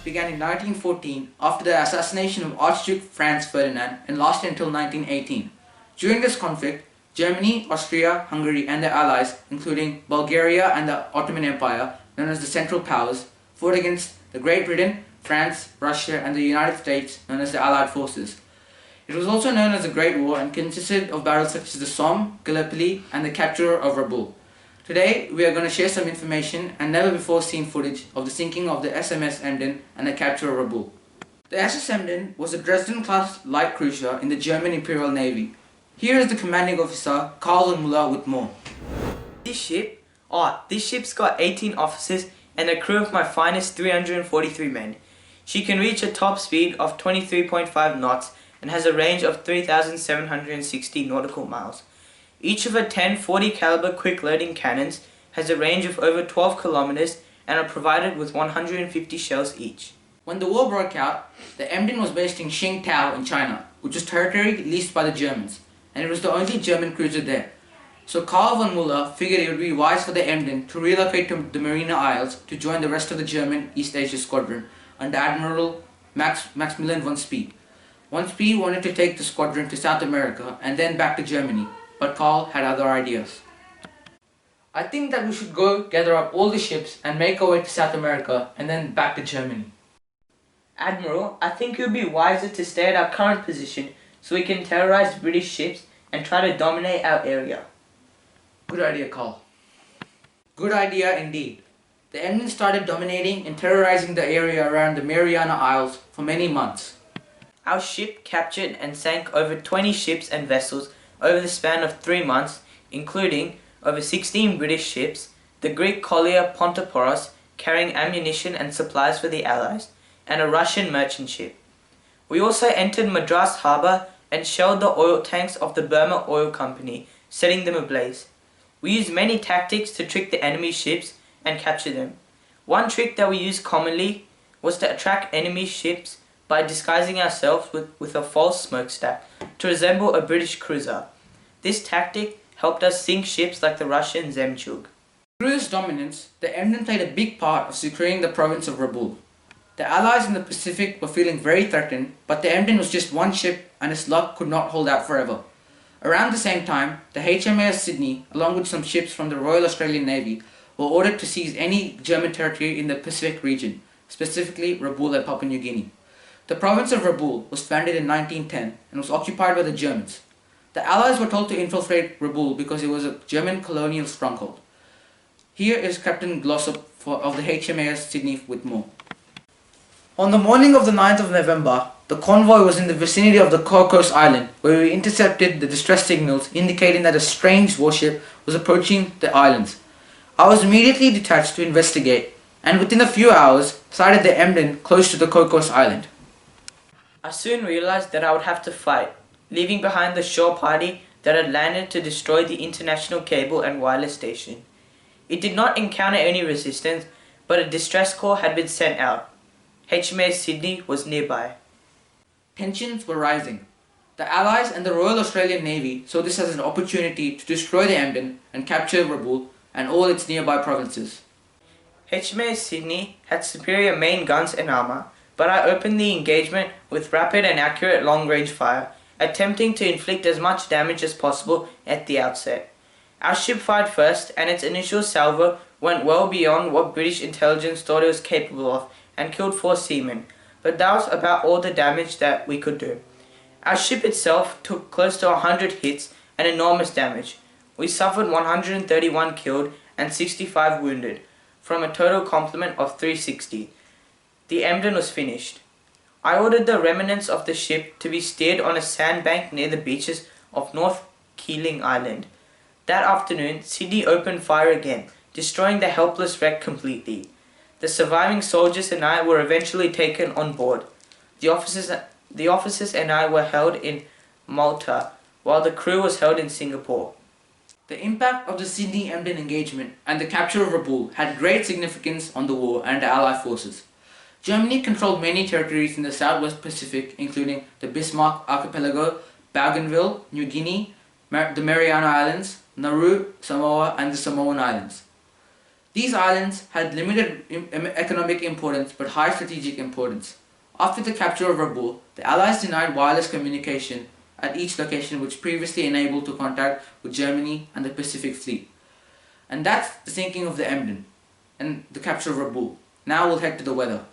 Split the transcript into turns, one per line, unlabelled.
began in 1914 after the assassination of Archduke Franz Ferdinand and lasted until 1918. During this conflict, Germany, Austria, Hungary and their allies, including Bulgaria and the Ottoman Empire, known as the Central Powers, fought against the Great Britain, France, Russia and the United States, known as the Allied Forces. It was also known as the Great War and consisted of battles such as the Somme, Gallipoli and the capture of Rabaul. Today, we are going to share some information and never before seen footage of the sinking of the SMS Emden and the capture of Rabaul. The SS Emden was a Dresden-class light cruiser in the German Imperial Navy. Here is the commanding officer, Karl von Müller, with more.
This ship's got 18 officers and a crew of my finest 343 men. She can reach a top speed of 23.5 knots and has a range of 3,760 nautical miles. Each of her 10 40 caliber quick loading cannons has a range of over 12 kilometers and are provided with 150 shells each.
When the war broke out, the Emden was based in Qingdao in China, which was territory leased by the Germans, and it was the only German cruiser there. So Karl von Müller figured it would be wise for the Emden to relocate to the Mariana Isles to join the rest of the German East Asia Squadron under Admiral Maximilian von Spee. Von Spee wanted to take the squadron to South America and then back to Germany, but Karl had other ideas. I think that we should go gather up all the ships and make our way to South America and then back to Germany.
Admiral, I think it would be wiser to stay at our current position so we can terrorize British ships and try to dominate our area.
Good idea, Karl. Good idea indeed. The Emden started dominating and terrorizing the area around the Mariana Isles for many months.
Our ship captured and sank over 20 ships and vessels over the span of 3 months, including over 16 British ships, the Greek collier Pontoporos carrying ammunition and supplies for the Allies, and a Russian merchant ship. We also entered Madras harbour and shelled the oil tanks of the Burma Oil Company, setting them ablaze. We used many tactics to trick the enemy ships and capture them. One trick that we used commonly was to attract enemy ships by disguising ourselves with a false smokestack to resemble a British cruiser. This tactic helped us sink ships like the Russian Zemchug.
Through this dominance, the Emden played a big part of securing the province of Rabaul. The Allies in the Pacific were feeling very threatened, but the Emden was just one ship and its luck could not hold out forever. Around the same time, the HMAS Sydney, along with some ships from the Royal Australian Navy, were ordered to seize any German territory in the Pacific region, specifically Rabaul and Papua New Guinea. The province of Rabaul was founded in 1910 and was occupied by the Germans. The Allies were told to infiltrate Rabaul because it was a German colonial stronghold. Here is Captain Glossop of the HMAS Sydney with more. On the morning of the 9th of November, the convoy was in the vicinity of the Cocos Island, where we intercepted the distress signals indicating that a strange warship was approaching the islands. I was immediately detached to investigate, and within a few hours, sighted the Emden close to the Cocos Island.
I soon realized that I would have to fight, leaving behind the shore party that had landed to destroy the international cable and wireless station. It did not encounter any resistance, but a distress call had been sent out. HMAS Sydney was nearby.
Tensions were rising. The Allies and the Royal Australian Navy saw this as an opportunity to destroy the Emden and capture Rabaul and all its nearby provinces.
HMAS Sydney had superior main guns and armour, but I opened the engagement with rapid and accurate long-range fire, attempting to inflict as much damage as possible at the outset. Our ship fired first, and its initial salvo went well beyond what British intelligence thought it was capable of and killed 4 seamen, but that was about all the damage that we could do. Our ship itself took close to 100 hits and enormous damage. We suffered 131 killed and 65 wounded, from a total complement of 360. The Emden was finished. I ordered the remnants of the ship to be steered on a sandbank near the beaches of North Keeling Island. That afternoon, Sydney opened fire again, destroying the helpless wreck completely. The surviving soldiers and I were eventually taken on board. The officers and I were held in Malta, while the crew was held in Singapore.
The impact of the Sydney-Emden engagement and the capture of Rabaul had great significance on the war and the Allied forces. Germany controlled many territories in the Southwest Pacific, including the Bismarck Archipelago, Bougainville, New Guinea, the Mariana Islands, Nauru, Samoa, and the Samoan Islands. These islands had limited economic importance but high strategic importance. After the capture of Rabaul, the Allies denied wireless communication at each location, which previously enabled to contact with Germany and the Pacific Fleet. And that's the sinking of the Emden and the capture of Rabaul. Now we'll head to the weather.